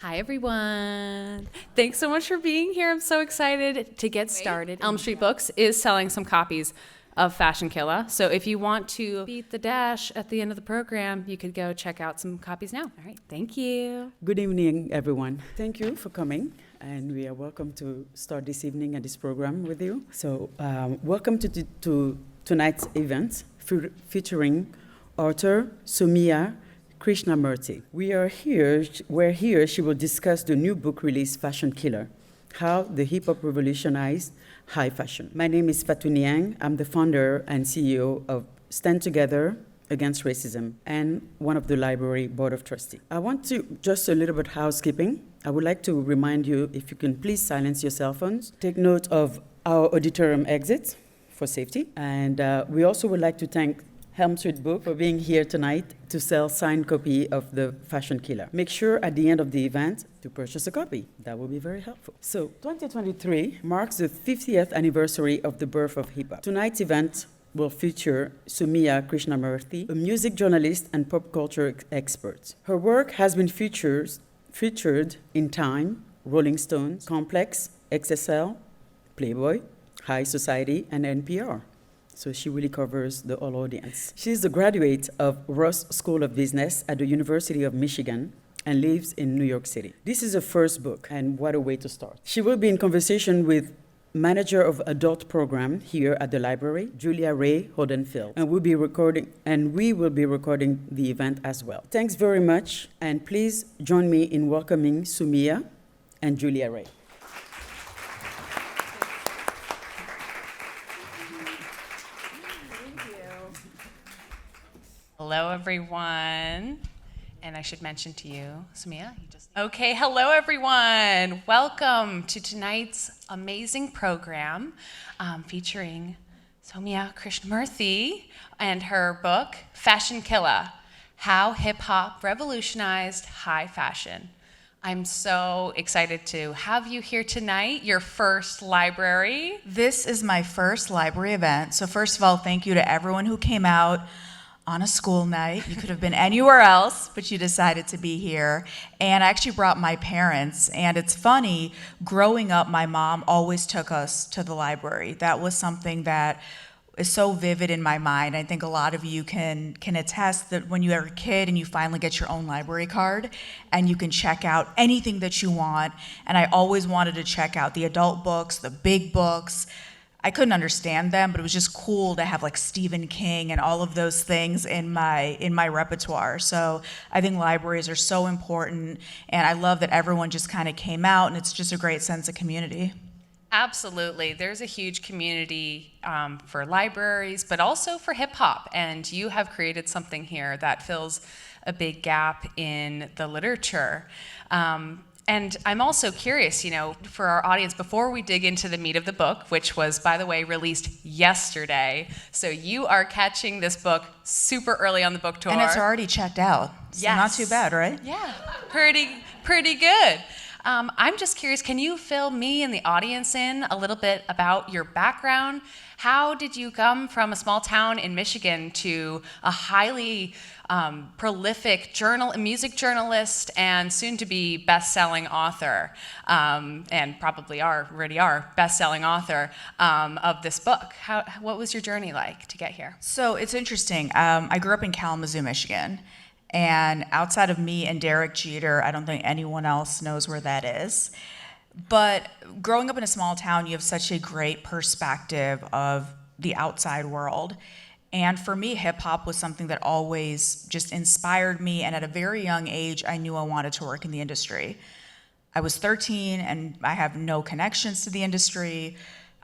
Hi, everyone. Thanks so much for being here. I'm so excited to get started. Elm Street Books is selling some copies of Fashion Killa. So if you want to beat the dash at the end of the program, you could go check out some copies now. All right. Thank you. Good evening, everyone. Thank you for coming, and we are welcome to start this evening at this program with you. So, welcome to tonight's event featuring author Sowmya Krishnamurthy. We're here. She will discuss the new book release, Fashion Killa: How the Hip Hop Revolutionized High Fashion. My name is Fatou Niang. I'm the founder and CEO of Stand Together Against Racism and one of the library board of trustees. I want to just a little bit housekeeping. I would like to remind you, if you can please silence your cell phones. Take note of our auditorium exits for safety. And we also would like to thank Elm Street Books for being here tonight to sell signed copy of the Fashion Killa. Make sure at the end of the event to purchase a copy. That will be very helpful. So 2023 marks the 50th anniversary of the birth of hip hop. Tonight's event will feature Sowmya Krishnamurthy, a music journalist and pop culture expert. Her work has been featured in Time, Rolling Stone, Complex, XSL, Playboy, Highsnobiety, and NPR. So she really covers the whole audience. She's a graduate of Ross School of Business at the University of Michigan and lives in New York City. This is her first book, and what a way to start. She will be in conversation with manager of adult program here at the library, Julia Ray Hodenfield, and we will be recording the event as well. Thanks very much, and please join me in welcoming Sowmya and Julia Ray. Hello, everyone. And I should mention to you, Sowmya, Okay, hello, everyone. Welcome to tonight's amazing program featuring Sowmya Krishnamurthy and her book, Fashion Killa: How Hip Hop Revolutionized High Fashion. I'm so excited to have you here tonight, your first library. This is my first library event. So first of all, thank you to everyone who came out on a school night. You could have been anywhere else, but you decided to be here. And I actually brought my parents. And it's funny, growing up, my mom always took us to the library. That was something that is so vivid in my mind. I think a lot of you can attest that when you are a kid and you finally get your own library card and you can check out anything that you want. And I always wanted to check out the adult books, the big books. I couldn't understand them, but it was just cool to have like Stephen King and all of those things in my repertoire. So I think libraries are so important, and I love that everyone just kind of came out, and it's just a great sense of community. Absolutely. There's a huge community for libraries, but also for hip hop. And you have created something here that fills a big gap in the literature. And I'm also curious, for our audience, before we dig into the meat of the book, which was, by the way, released yesterday. So you are catching this book super early on the book tour. And it's already checked out. So yes. Not too bad, right? Yeah, pretty good. I'm just curious, can you fill me and the audience in a little bit about your background? How did you come from a small town in Michigan to a highly prolific music journalist and soon-to-be best-selling author, and probably already are best-selling author of this book? What was your journey like to get here? So it's interesting. I grew up in Kalamazoo, Michigan. And outside of me and Derek Jeter, I don't think anyone else knows where that is. But growing up in a small town, you have such a great perspective of the outside world. And for me, hip hop was something that always just inspired me. And at a very young age, I knew I wanted to work in the industry. I was 13 and I have no connections to the industry.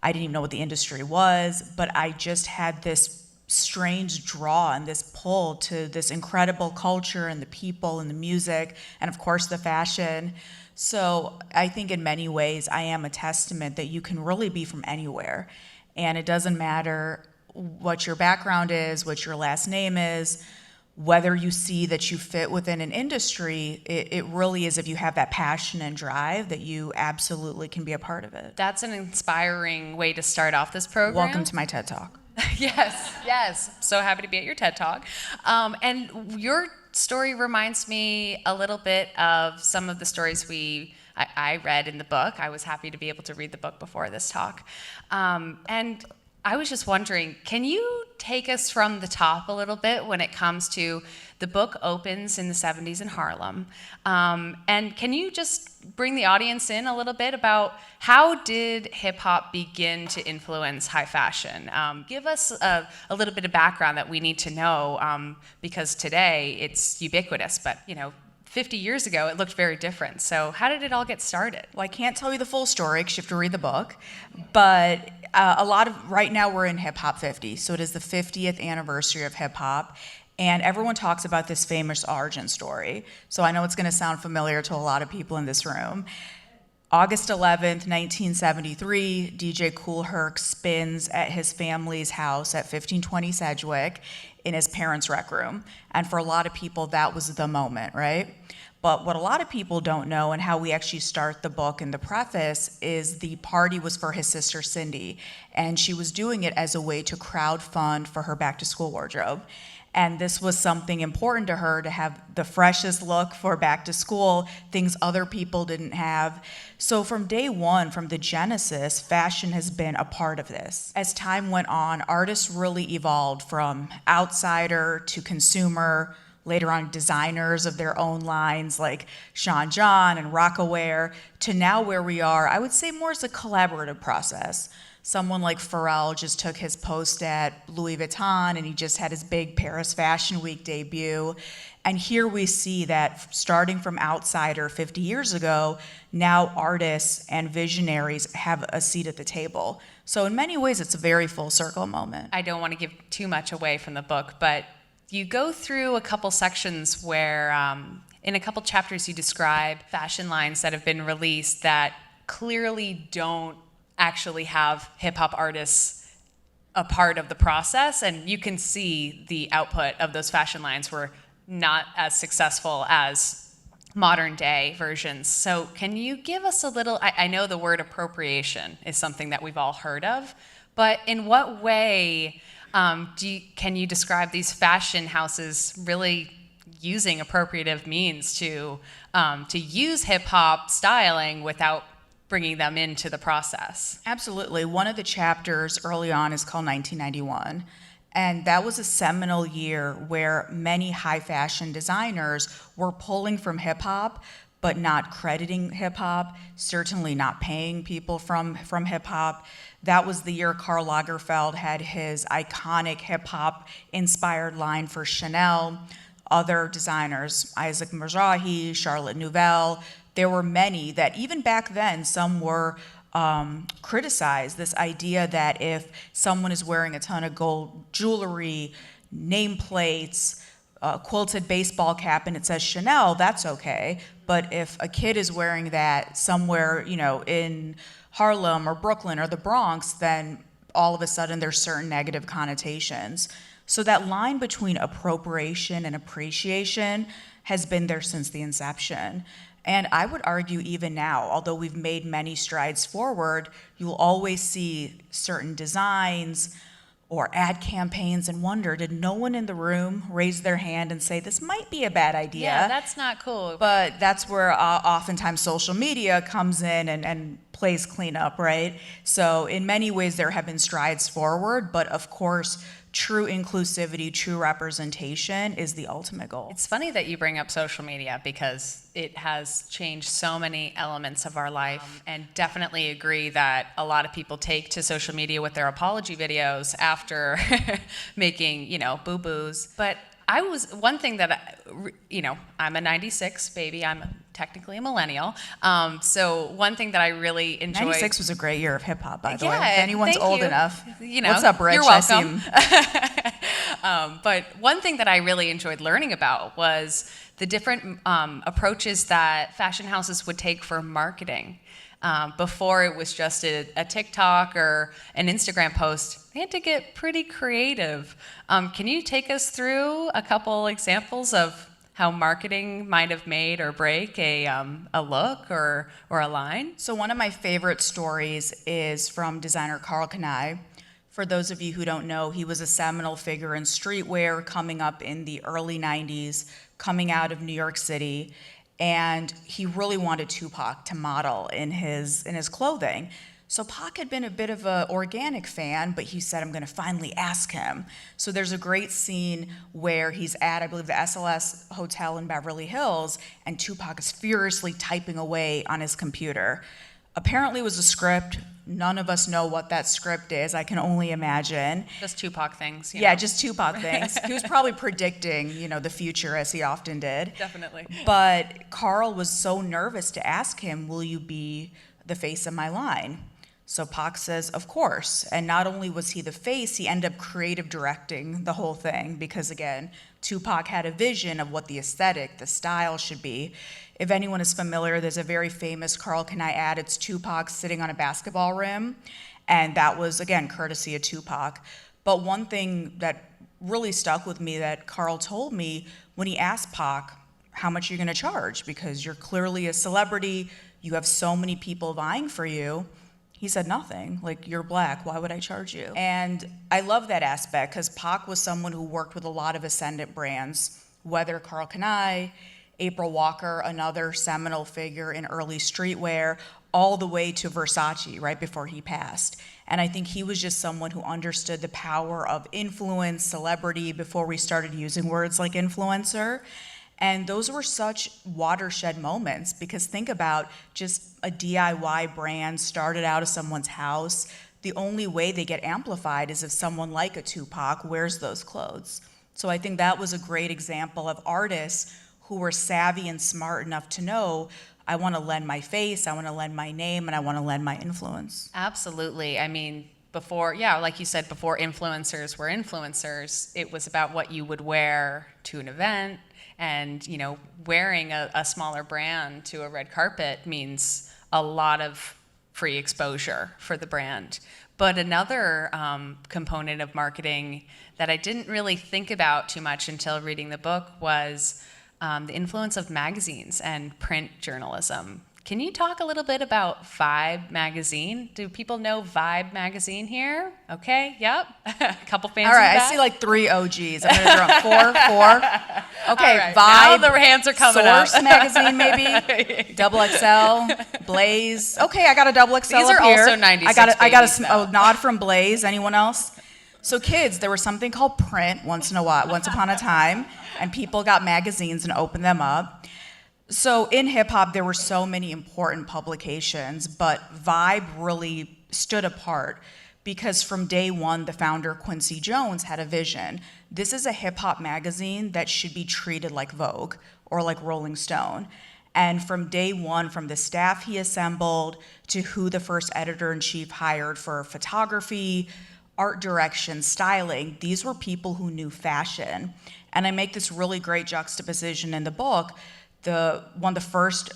I didn't even know what the industry was, but I just had this strange draw and this pull to this incredible culture and the people and the music and of course the fashion. So I think in many ways I am a testament that you can really be from anywhere, and it doesn't matter what your background is, what your last name is, whether you see that you fit within an industry. It really is, if you have that passion and drive, that you absolutely can be a part of it. That's an inspiring way to start off this program. Welcome to my TED Talk. Yes. So happy to be at your TED Talk. And your story reminds me a little bit of some of the stories I read in the book. I was happy to be able to read the book before this talk. And I was just wondering, can you take us from the top a little bit when it comes to the book opens in the 70s in Harlem? And can you just bring the audience in a little bit about how did hip hop begin to influence high fashion? Give us a little bit of background that we need to know, because today it's ubiquitous, but 50 years ago, it looked very different. So how did it all get started? Well, I can't tell you the full story because you have to read the book, but right now we're in Hip Hop 50, so it is the 50th anniversary of hip hop, and everyone talks about this famous origin story. So I know it's going to sound familiar to a lot of people in this room. August 11th, 1973, DJ Kool Herc spins at his family's house at 1520 Sedgwick in his parents' rec room. And for a lot of people, that was the moment, right? But what a lot of people don't know, and how we actually start the book in the preface, is the party was for his sister Cindy, and she was doing it as a way to crowdfund for her back-to-school wardrobe. And this was something important to her, to have the freshest look for back to school, things other people didn't have. So from day one, from the genesis, fashion has been a part of this. As time went on, artists really evolved from outsider to consumer, later on designers of their own lines like Sean John and Rockaware, to now where we are, I would say more as a collaborative process. Someone like Pharrell just took his post at Louis Vuitton, and he just had his big Paris Fashion Week debut. And here we see that starting from outsider 50 years ago, now artists and visionaries have a seat at the table. So in many ways, it's a very full circle moment. I don't want to give too much away from the book, but you go through a couple sections where in a couple chapters you describe fashion lines that have been released that clearly don't actually have hip-hop artists a part of the process, and you can see the output of those fashion lines were not as successful as modern day versions. So can you give us a little, I know the word appropriation is something that we've all heard of, but in what way can you describe these fashion houses really using appropriative means to use hip-hop styling without bringing them into the process? Absolutely. One of the chapters early on is called 1991. And that was a seminal year where many high fashion designers were pulling from hip hop, but not crediting hip hop, certainly not paying people from hip hop. That was the year Karl Lagerfeld had his iconic hip hop inspired line for Chanel. Other designers, Isaac Mizrahi, Charlotte Nouvel, there were many that even back then, some were criticized. This idea that if someone is wearing a ton of gold jewelry, nameplates, a quilted baseball cap, and it says Chanel, that's okay. But if a kid is wearing that somewhere, in Harlem or Brooklyn or the Bronx, then all of a sudden there's certain negative connotations. So that line between appropriation and appreciation has been there since the inception. And I would argue even now, although we've made many strides forward, you'll always see certain designs or ad campaigns and wonder, did no one in the room raise their hand and say, this might be a bad idea? Yeah, that's not cool. But that's where oftentimes social media comes in and plays cleanup, right? So in many ways, there have been strides forward, but of course, true inclusivity, true representation is the ultimate goal. It's funny that you bring up social media because it has changed so many elements of our life, and definitely agree that a lot of people take to social media with their apology videos after making, boo-boos. But one thing that, I'm a 96 baby, I'm technically a millennial. So one thing that I really enjoyed. 96 was a great year of hip hop, by the way. Yeah, If anyone's thank old you. enough. You What's up, Rich? You're I see welcome. him. But one thing that I really enjoyed learning about was the different approaches that fashion houses would take for marketing. Before it was just a TikTok or an Instagram post, they had to get pretty creative. Can you take us through a couple examples of how marketing might have made or break a look or a line? So one of my favorite stories is from designer Carl Canaan. For those of you who don't know, he was a seminal figure in streetwear coming up in the early 90s, coming out of New York City, and he really wanted Tupac to model in his clothing. So Pac had been a bit of an organic fan, but he said, I'm gonna finally ask him. So there's a great scene where he's at, I believe, the SLS Hotel in Beverly Hills, and Tupac is furiously typing away on his computer. Apparently it was a script. None of us know what that script is. I can only imagine. Just Tupac things. Yeah, just Tupac things. He was probably predicting, the future, as he often did. Definitely. But Carl was so nervous to ask him, will you be the face of my line? So Pac says, of course. And not only was he the face, he ended up creative directing the whole thing because, again, Tupac had a vision of what the aesthetic, the style should be. If anyone is familiar, there's a very famous Carl Can I Add? It's Tupac sitting on a basketball rim. And that was, again, courtesy of Tupac. But one thing that really stuck with me that Carl told me when he asked Pac, how much are you going to charge? Because you're clearly a celebrity. You have so many people vying for you. He said nothing, like, you're black, why would I charge you? And I love that aspect because Pac was someone who worked with a lot of ascendant brands, whether Carl Can I, April Walker, another seminal figure in early streetwear, all the way to Versace right before he passed. And I think he was just someone who understood the power of influence, celebrity, before we started using words like influencer. And those were such watershed moments because think about just a DIY brand started out of someone's house. The only way they get amplified is if someone like a Tupac wears those clothes. So I think that was a great example of artists who were savvy and smart enough to know, I want to lend my face, I want to lend my name, and I want to lend my influence. Absolutely. I mean, before, like you said, before influencers were influencers, it was about what you would wear to an event. And, wearing a smaller brand to a red carpet means a lot of free exposure for the brand. But another component of marketing that I didn't really think about too much until reading the book was the influence of magazines and print journalism. Can you talk a little bit about Vibe magazine? Do people know Vibe magazine here? Okay, yep. A couple fans. All right, in the I see like 3 OGs. I'm gonna draw 4. Okay, right, Vibe. now the hands are coming Source up. magazine, maybe. Double XL, Blaze. Okay, I got a double XL. These up are here. also 96 I got babies, though. a nod from Blaze. Anyone else? So kids, there was something called print once upon a time, and people got magazines and opened them up. So in hip hop, there were so many important publications, but Vibe really stood apart because from day one, the founder, Quincy Jones, had a vision. This is a hip hop magazine that should be treated like Vogue or like Rolling Stone. And from day one, from the staff he assembled to who the first editor-in-chief hired for photography, art direction, styling, these were people who knew fashion. And I make this really great juxtaposition in the book. The first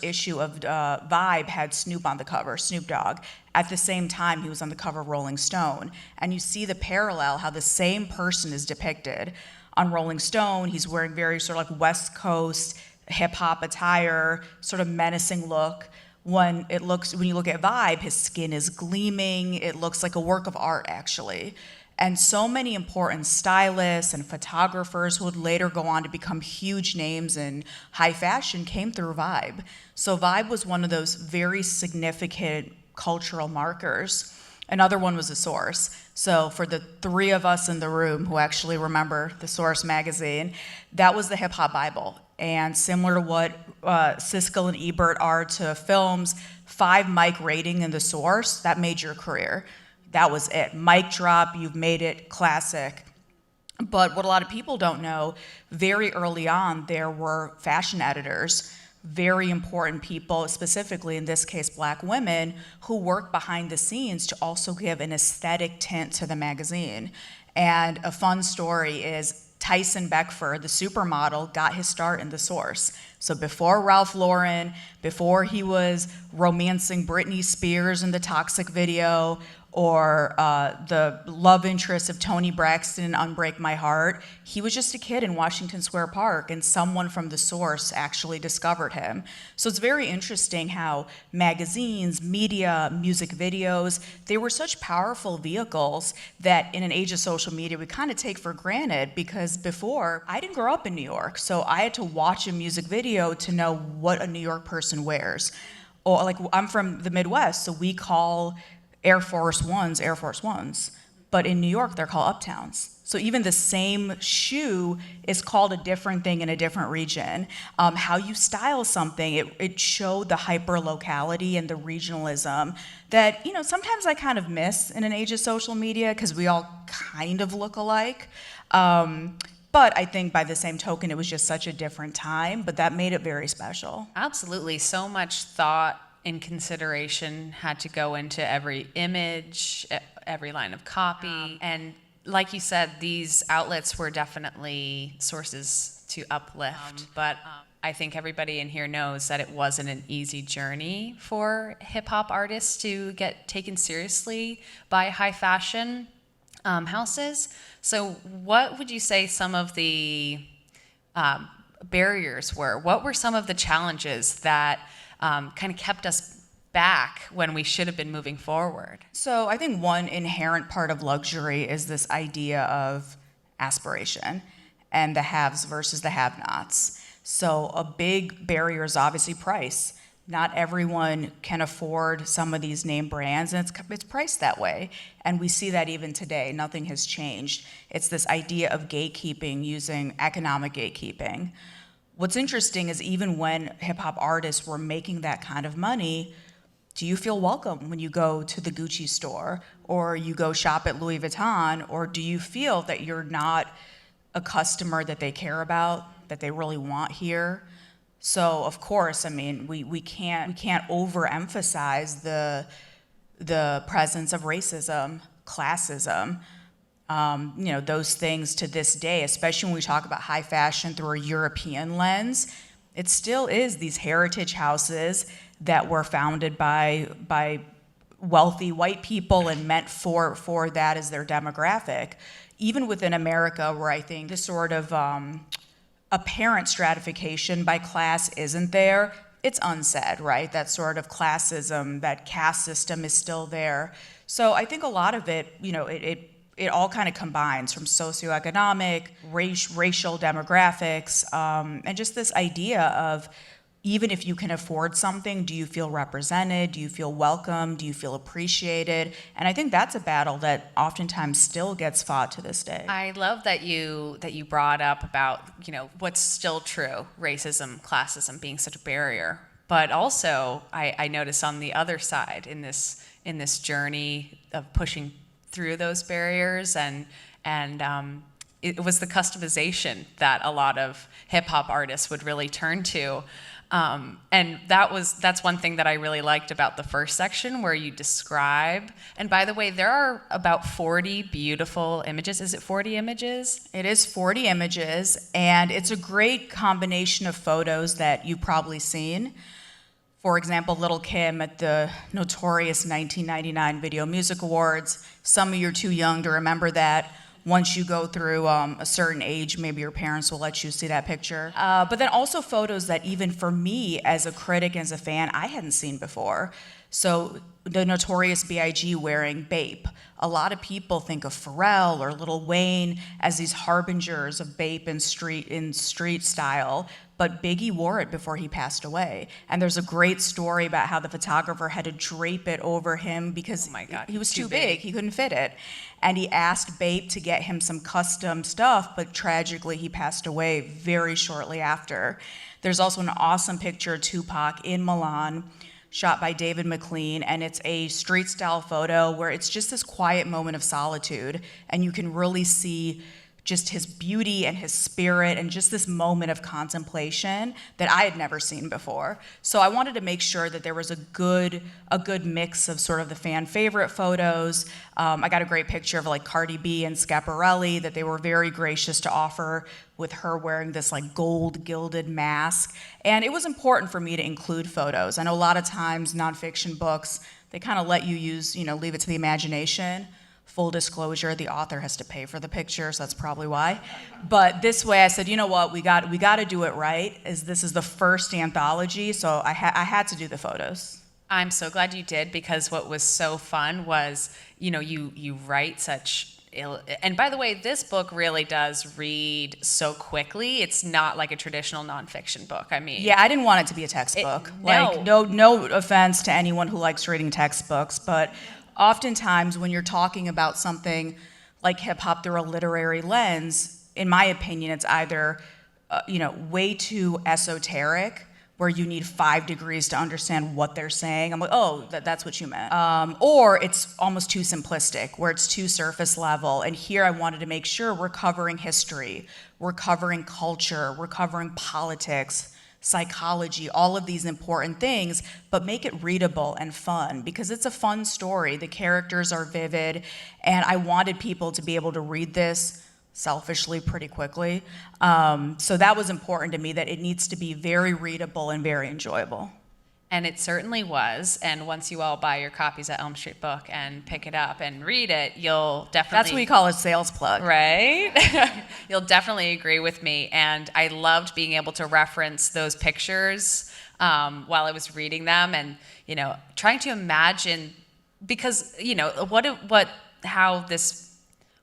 issue of Vibe had Snoop on the cover, Snoop Dogg. At the same time, he was on the cover of Rolling Stone. And you see the parallel, how the same person is depicted. On Rolling Stone, he's wearing very sort of like West Coast hip-hop attire, sort of menacing look. When you look at Vibe, his skin is gleaming. It looks like a work of art, actually. And so many important stylists and photographers who would later go on to become huge names in high fashion came through Vibe. So Vibe was one of those very significant cultural markers. Another one was The Source. So for the 3 of us in the room who actually remember The Source magazine, that was the hip hop Bible. And similar to what Siskel and Ebert are to films, 5 mic rating in The Source, that made your career. That was it. Mic drop, you've made it, classic. But what a lot of people don't know, very early on, there were fashion editors, very important people, specifically in this case, Black women, who worked behind the scenes to also give an aesthetic tint to the magazine. And a fun story is Tyson Beckford, the supermodel, got his start in The Source. So before Ralph Lauren, before he was romancing Britney Spears in the Toxic video, or the love interest of Tony Braxton in Unbreak My Heart. He was just a kid in Washington Square Park, and someone from the source actually discovered him. So it's very interesting how magazines, media, music videos, they were such powerful vehicles that in an age of social media we kind of take for granted, because before, I didn't grow up in New York, so I had to watch a music video to know what a New York person wears. Or like, I'm from the Midwest, so we call Air Force Ones, but in New York they're called Uptowns. So even the same shoe is called a different thing in a different region. How you style something, it showed the hyper locality and the regionalism that, you know, sometimes I kind of miss in an age of social media, because we all kind of look alike. But I think by the same token, it was just such a different time, but that made it very special. Absolutely. So much thought and consideration had to go into every image, every line of copy. And like you said, these outlets were definitely sources to uplift. But I think everybody in here knows that it wasn't an easy journey for hip hop artists to get taken seriously by high fashion houses. So what would you say some of the barriers were? What were some of the challenges that kind of kept us back when we should have been moving forward? So I think one inherent part of luxury is this idea of aspiration and the haves versus the have-nots. So a big barrier is obviously price. Not everyone can afford some of these name brands, and it's priced that way. And we see that even today. Nothing has changed. It's this idea of gatekeeping, using economic gatekeeping. What's interesting is even when hip-hop artists were making that kind of money, do you feel welcome when you go to the Gucci store or you go shop at Louis Vuitton, or do you feel that you're not a customer that they care about, that they really want here? So of course, I mean, we can't overemphasize the presence of racism, classism, you know, those things to this day, especially when we talk about high fashion through a European lens. It still is these heritage houses that were founded by wealthy white people and meant for that as their demographic. Even within America, where I think this sort of apparent stratification by class isn't there, it's unsaid, right? That sort of classism, that caste system is still there. So I think a lot of it, you know, it all kind of combines from socioeconomic, racial demographics, and just this idea of, even if you can afford something, do you feel represented? Do you feel welcome? Do you feel appreciated? And I think that's a battle that oftentimes still gets fought to this day. I love that you brought up about, you know, what's still true, racism, classism being such a barrier. But also, I notice on the other side in this journey of pushing through those barriers, and it was the customization that a lot of hip hop artists would really turn to. And that's one thing that I really liked about the first section, where you describe, and by the way, there are about 40 beautiful images. Is it 40 images? It is 40 images, and it's a great combination of photos that you've probably seen. For example, Lil' Kim at the notorious 1999 Video Music Awards. Some of you are too young to remember that. Once you go through a certain age, maybe your parents will let you see that picture. But then also photos that even for me as a critic, as a fan, I hadn't seen before. So the notorious B.I.G. wearing Bape. A lot of people think of Pharrell or Lil Wayne as these harbingers of Bape in street style, but Biggie wore it before he passed away. And there's a great story about how the photographer had to drape it over him because oh my God, he was too big, he couldn't fit it. And he asked Bape to get him some custom stuff, but tragically he passed away very shortly after. There's also an awesome picture of Tupac in Milan, shot by David McLean, and it's a street style photo where it's just this quiet moment of solitude, and you can really see just his beauty and his spirit and just this moment of contemplation that I had never seen before. So I wanted to make sure that there was a good mix of sort of the fan favorite photos. I got a great picture of like Cardi B and Schiaparelli that they were very gracious to offer, with her wearing this like gold gilded mask. And it was important for me to include photos. I know a lot of times nonfiction books, They kind of let you use, leave it to the imagination. Full disclosure, the author has to pay for the picture, so that's probably why. But this way I said, you know what, we got to do it right, as this is the first anthology, so I had to do the photos. I'm so glad you did, because what was so fun was, you write such and by the way, this book really does read so quickly. It's not like a traditional nonfiction book. I mean, yeah, I didn't want it to be a textbook. No. No offense to anyone who likes reading textbooks, but oftentimes when you're talking about something like hip hop through a literary lens, in my opinion, it's either way too esoteric, where you need 5 degrees to understand what they're saying. I'm like, oh, that's what you meant. Or it's almost too simplistic, where it's too surface level. And here I wanted to make sure we're covering history, we're covering culture, we're covering politics, psychology, all of these important things, but make it readable and fun, because it's a fun story. The characters are vivid, and I wanted people to be able to read this selfishly pretty quickly. So that was important to me, that it needs to be very readable and very enjoyable. And it certainly was. And once you all buy your copies at Elm Street Book and pick it up and read it, you'll definitely... That's what we call a sales plug. Right? You'll definitely agree with me. And I loved being able to reference those pictures while I was reading them, and, trying to imagine, because, how this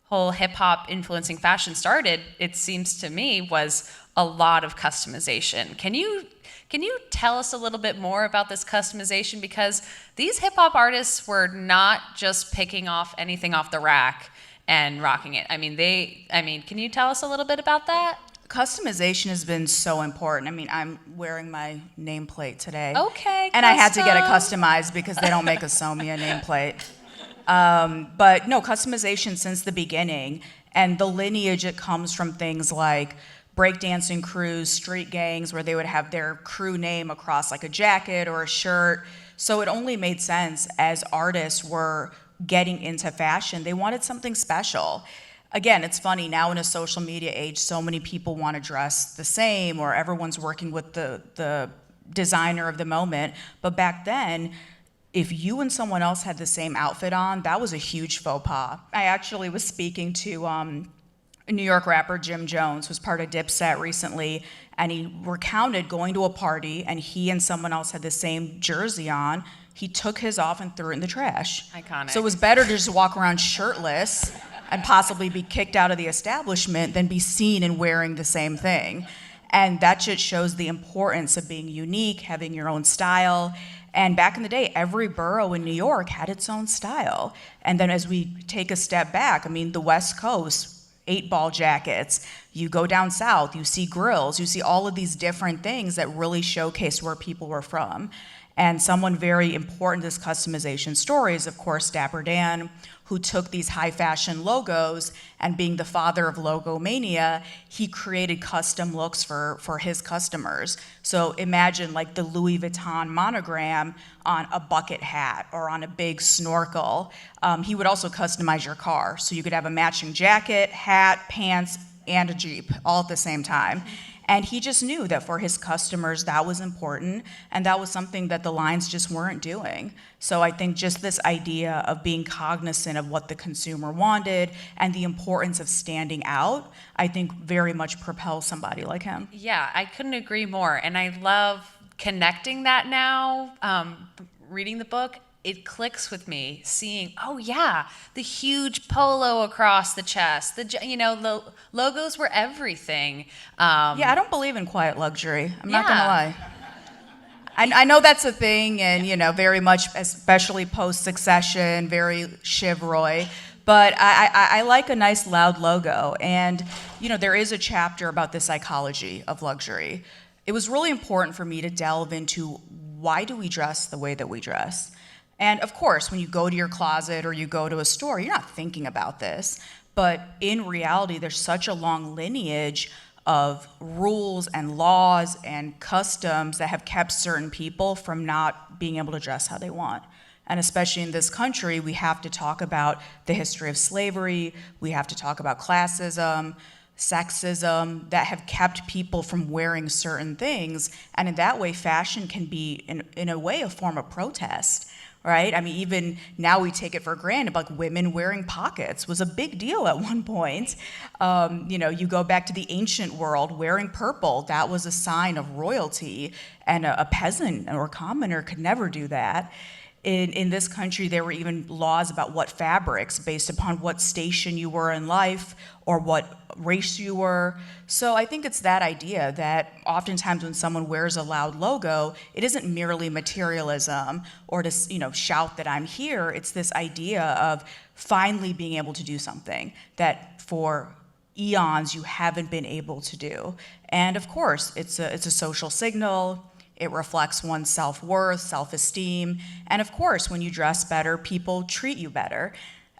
whole hip-hop influencing fashion started, it seems to me, was a lot of customization. Can you tell us a little bit more about this customization? Because these hip-hop artists were not just picking off anything off the rack and rocking it. Can you tell us a little bit about that? Customization has been so important. I'm wearing my nameplate today. Okay, and I had to get it customized because they don't make a Sowmya nameplate. But no, customization since the beginning, and the lineage, it comes from things like breakdancing crews, street gangs, where they would have their crew name across like a jacket or a shirt. So it only made sense, as artists were getting into fashion, they wanted something special. Again, it's funny, now in a social media age, so many people want to dress the same, or everyone's working with the designer of the moment. But back then, if you and someone else had the same outfit on, that was a huge faux pas. I actually was speaking to New York rapper Jim Jones, who's part of Dipset recently, and he recounted going to a party and he and someone else had the same jersey on. He took his off and threw it in the trash. Iconic. So it was better to just walk around shirtless and possibly be kicked out of the establishment than be seen and wearing the same thing. And that just shows the importance of being unique, having your own style. And back in the day, every borough in New York had its own style. And then as we take a step back, the West Coast, 8-ball jackets, you go down south, you see grills, you see all of these different things that really showcase where people were from. And someone very important to this customization story is, of course, Dapper Dan, who took these high fashion logos, and being the father of logomania, he created custom looks for his customers. So imagine like the Louis Vuitton monogram on a bucket hat or on a big snorkel. He would also customize your car, so you could have a matching jacket, hat, pants, and a Jeep all at the same time. And he just knew that for his customers, that was important, and that was something that the lines just weren't doing. So I think just this idea of being cognizant of what the consumer wanted and the importance of standing out, I think very much propels somebody like him. Yeah, I couldn't agree more. And I love connecting that now, reading the book. It clicks with me, seeing, oh yeah, the huge polo across the chest, the logos were everything. Yeah, I don't believe in quiet luxury. I'm not gonna lie. I know that's a thing, and very much, especially post-Succession, very chivalry. But I like a nice loud logo, and there is a chapter about the psychology of luxury. It was really important for me to delve into, why do we dress the way that we dress? And of course, when you go to your closet or you go to a store, you're not thinking about this. But in reality, there's such a long lineage of rules and laws and customs that have kept certain people from not being able to dress how they want. And especially in this country, we have to talk about the history of slavery, we have to talk about classism, sexism, that have kept people from wearing certain things. And in that way, fashion can be, in a way, a form of protest, right? I mean, even now we take it for granted, like women wearing pockets was a big deal at one point. You go back to the ancient world, wearing purple, that was a sign of royalty, and a peasant or commoner could never do that. In this country, there were even laws about what fabrics based upon what station you were in life or what race you were. So I think it's that idea that oftentimes when someone wears a loud logo, it isn't merely materialism or to shout that I'm here. It's this idea of finally being able to do something that for eons you haven't been able to do. And of course, it's a social signal. It reflects one's self-worth, self-esteem, and of course, when you dress better, people treat you better.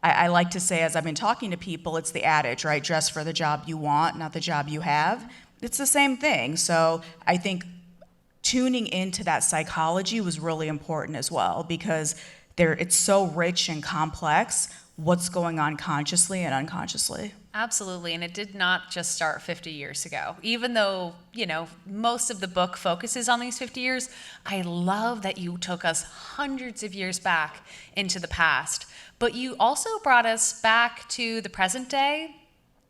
I like to say, as I've been talking to people, it's the adage, right? Dress for the job you want, not the job you have. It's the same thing. So I think tuning into that psychology was really important as well, because it's so rich and complex, what's going on consciously and unconsciously. Absolutely, and it did not just start 50 years ago. Even though, most of the book focuses on these 50 years, I love that you took us hundreds of years back into the past. But you also brought us back to the present day,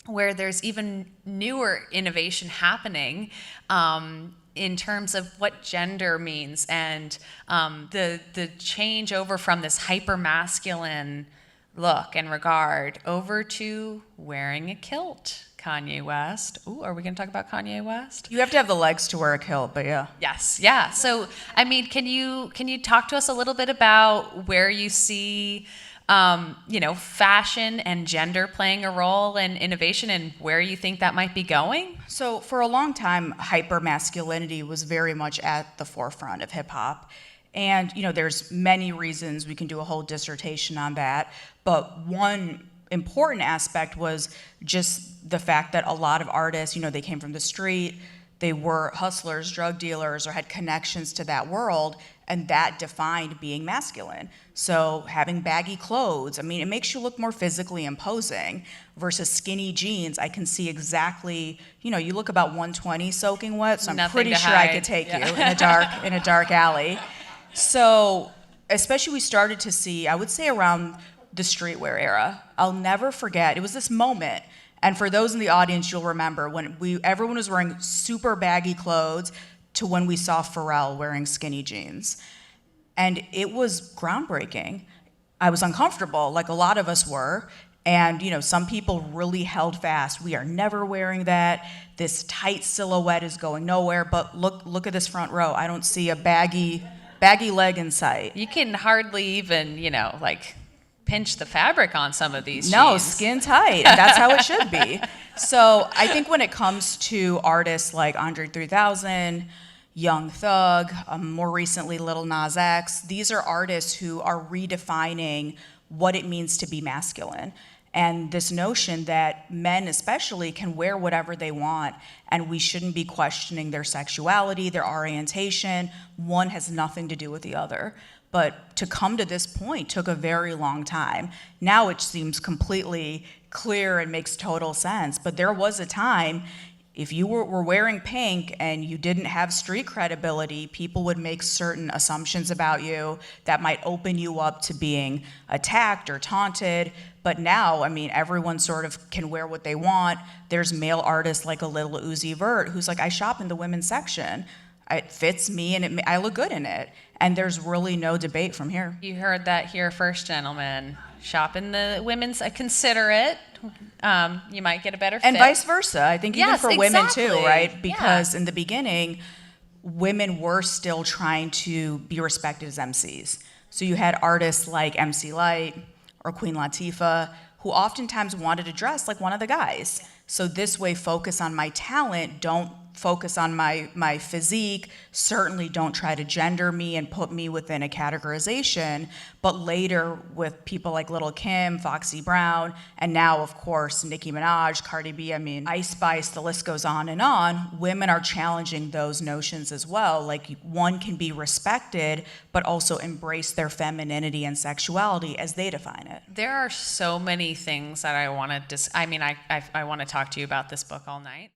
where there's even newer innovation happening in terms of what gender means, and the change over from this hyper-masculine look and regard over to wearing a kilt. Kanye West. Ooh, are we going to talk about Kanye West? You have to have the legs to wear a kilt, but yeah. Yes, yeah. So, I mean, can you talk to us a little bit about where you see, fashion and gender playing a role in innovation, and where you think that might be going? So, for a long time, hyper-masculinity was very much at the forefront of hip-hop. And, there's many reasons. We can do a whole dissertation on that. But one important aspect was just the fact that a lot of artists, they came from the street, they were hustlers, drug dealers, or had connections to that world, and that defined being masculine. So having baggy clothes, it makes you look more physically imposing versus skinny jeans. I can see exactly, you look about 120 soaking wet, so I'm Nothing pretty to sure hide. I could take Yeah. you in a dark alley. So, especially we started to see, I would say around the streetwear era. I'll never forget, it was this moment, and for those in the audience, you'll remember when everyone was wearing super baggy clothes to when we saw Pharrell wearing skinny jeans. And it was groundbreaking. I was uncomfortable, like a lot of us were, and some people really held fast. We are never wearing that. This tight silhouette is going nowhere, but look at this front row. I don't see a baggy leg in sight. You can hardly even, pinch the fabric on some of these No, jeans. skin tight. And that's how it should be. So I think when it comes to artists like Andre 3000, Young Thug, more recently Lil Nas X, these are artists who are redefining what it means to be masculine. And this notion that men especially can wear whatever they want, and we shouldn't be questioning their sexuality, their orientation. One has nothing to do with the other. But to come to this point took a very long time. Now it seems completely clear and makes total sense. But there was a time, if you were wearing pink and you didn't have street credibility, people would make certain assumptions about you that might open you up to being attacked or taunted. But now, everyone sort of can wear what they want. There's male artists like a Lil Uzi Vert who's like, I shop in the women's section. It fits me and I look good in it. And there's really no debate from here. You heard that here first, gentlemen. Shop in the women's, consider it. You might get a better fit. And vice versa. I think even Yes, for women too, exactly. right? Because Yeah. in the beginning, women were still trying to be respected as MCs. So you had artists like MC Lyte or Queen Latifah who oftentimes wanted to dress like one of the guys. So this way, focus on my talent, don't focus on my physique, certainly don't try to gender me and put me within a categorization, but later with people like Lil' Kim, Foxy Brown, and now of course Nicki Minaj, Cardi B, Ice Spice, the list goes on, women are challenging those notions as well. Like one can be respected, but also embrace their femininity and sexuality as they define it. There are so many things that I want to I want to talk to you about this book all night.